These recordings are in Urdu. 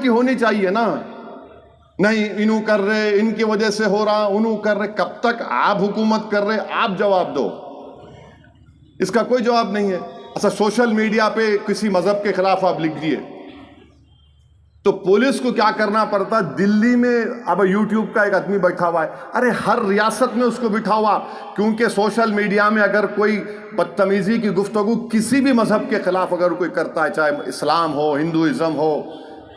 ہونی چاہیے نا. نہیں انہوں کر رہے, ان کی وجہ سے ہو رہا, انہوں کر رہے. کب تک آپ حکومت کر رہے, آپ جواب دو. اس کا کوئی جواب نہیں ہے. اچھا سوشل میڈیا پہ کسی مذہب کے خلاف آپ لکھ دیے تو پولیس کو کیا کرنا پڑتا. دلی میں اب یوٹیوب کا ایک آدمی بیٹھا ہوا ہے, ارے ہر ریاست میں اس کو بٹھا ہوا, کیونکہ سوشل میڈیا میں اگر کوئی بدتمیزی کی گفتگو کسی بھی مذہب کے خلاف اگر کوئی کرتا ہے, چاہے اسلام ہو, ہندوازم ہو,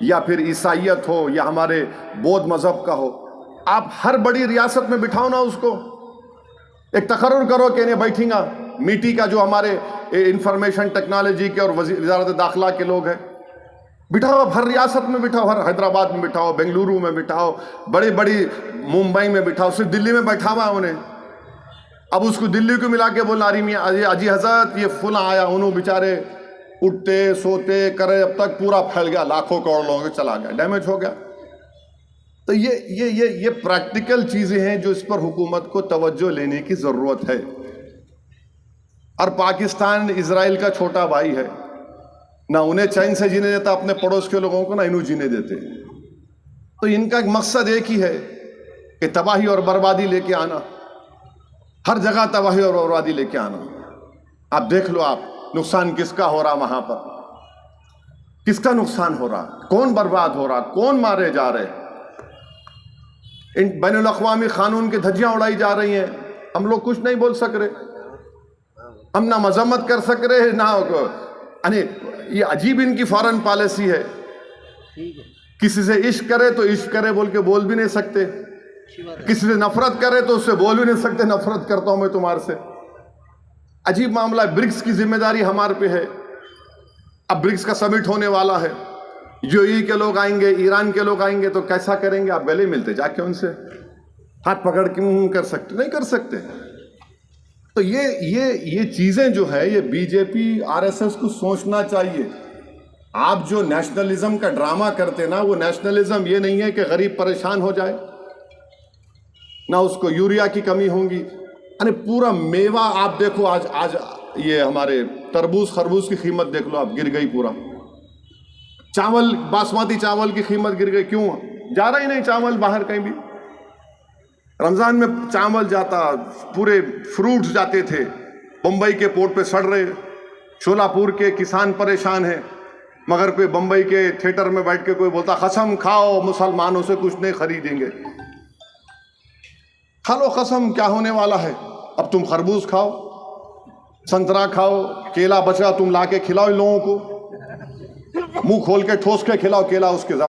یا پھر عیسائیت ہو, یا ہمارے بودھ مذہب کا ہو, آپ ہر بڑی ریاست میں بٹھاؤ نا اس کو. ایک تقرر کرو کہ انہیں بیٹھیں گا میٹی کا جو ہمارے انفارمیشن ٹیکنالوجی کے اور وزارت داخلہ کے لوگ ہیں, بٹھاؤ. اب ہر ریاست میں بٹھاؤ, ہر حیدرآباد میں بٹھاؤ, بنگلورو میں بٹھاؤ, بڑی ممبئی میں بٹھاؤ. صرف دلی میں بیٹھا ہوا انہیں. اب اس کو دلی کو ملا کے بولنا اری میاں اجی حضرت یہ فلاں آیا, انہوں بیچارے اٹھتے سوتے کرے, اب تک پورا پھیل گیا, لاکھوں کروڑ لوگوں کے چلا گیا, ڈیمیج ہو گیا. تو یہ پریکٹیکل چیزیں ہیں جو اس پر حکومت کو توجہ لینے کی ضرورت ہے. اور پاکستان اسرائیل کا چھوٹا بھائی ہے, نہ انہیں چین سے جینے دیتا اپنے پڑوس کے لوگوں کو, نہ انہوں جینے دیتے. تو ان کا ایک مقصد ایک ہی ہے کہ تباہی اور بربادی لے کے آنا, ہر جگہ تباہی اور بربادی لے کے آنا. آپ دیکھ لو, آپ نقصان کس کا ہو رہا وہاں پر, کس کا نقصان ہو رہا, کون برباد ہو رہا, کون مارے جا رہے. ان بین الاقوامی قانون کی دھجیاں اڑائی جا رہی ہیں. ہم لوگ کچھ نہیں بول سک رہے, ہم نہ مذمت کر سک رہے, نہ یہ عجیب ان کی فارن پالیسی ہے. کسی سے عشق کرے تو عشق کرے بول کے بول بھی نہیں سکتے, کسی سے نفرت کرے تو اس سے بول بھی نہیں سکتے نفرت کرتا ہوں میں تمہارے سے. عجیب معاملہ ہے. برکس کی ذمہ داری ہمارے پہ ہے. اب برکس کا سمٹ ہونے والا ہے, یو ای کے لوگ آئیں گے, ایران کے لوگ آئیں گے, تو کیسا کریں گے. آپ گلے ملتے جا کے ان سے ہاتھ پکڑ کے منہ کر سکتے, نہیں کر سکتے. تو یہ چیزیں جو ہے یہ B J P R S S کو سوچنا چاہیے. آپ جو نیشنلزم کا ڈرامہ کرتے نا, وہ نیشنلزم یہ نہیں ہے کہ غریب پریشان ہو جائے, نہ اس کو یوریا کی کمی ہوں گی. یعنی پورا میوہ آپ دیکھو, آج یہ ہمارے تربوز خربوز کی قیمت دیکھ لو, آپ گر گئی پورا. چاول, باسمتی چاول کی قیمت گر گئی. کیوں جا رہا ہی نہیں چاول باہر کہیں بھی. رمضان میں چاول جاتا, پورے فروٹس جاتے تھے, بمبئی کے پورٹ پہ سڑ رہے. شولاپور کے کسان پریشان ہیں, مگر کوئی بمبئی کے تھیٹر میں بیٹھ کے کوئی بولتا قسم کھاؤ مسلمانوں سے کچھ نہیں خریدیں گے. کھا لو قسم, کیا ہونے والا ہے. اب تم خربوز کھاؤ, سنترا کھاؤ, کیلا بچا تم لا کے کھلاؤ ان لوگوں کو, منہ کھول کے ٹھوس کے کھلاؤ کیلا اس کے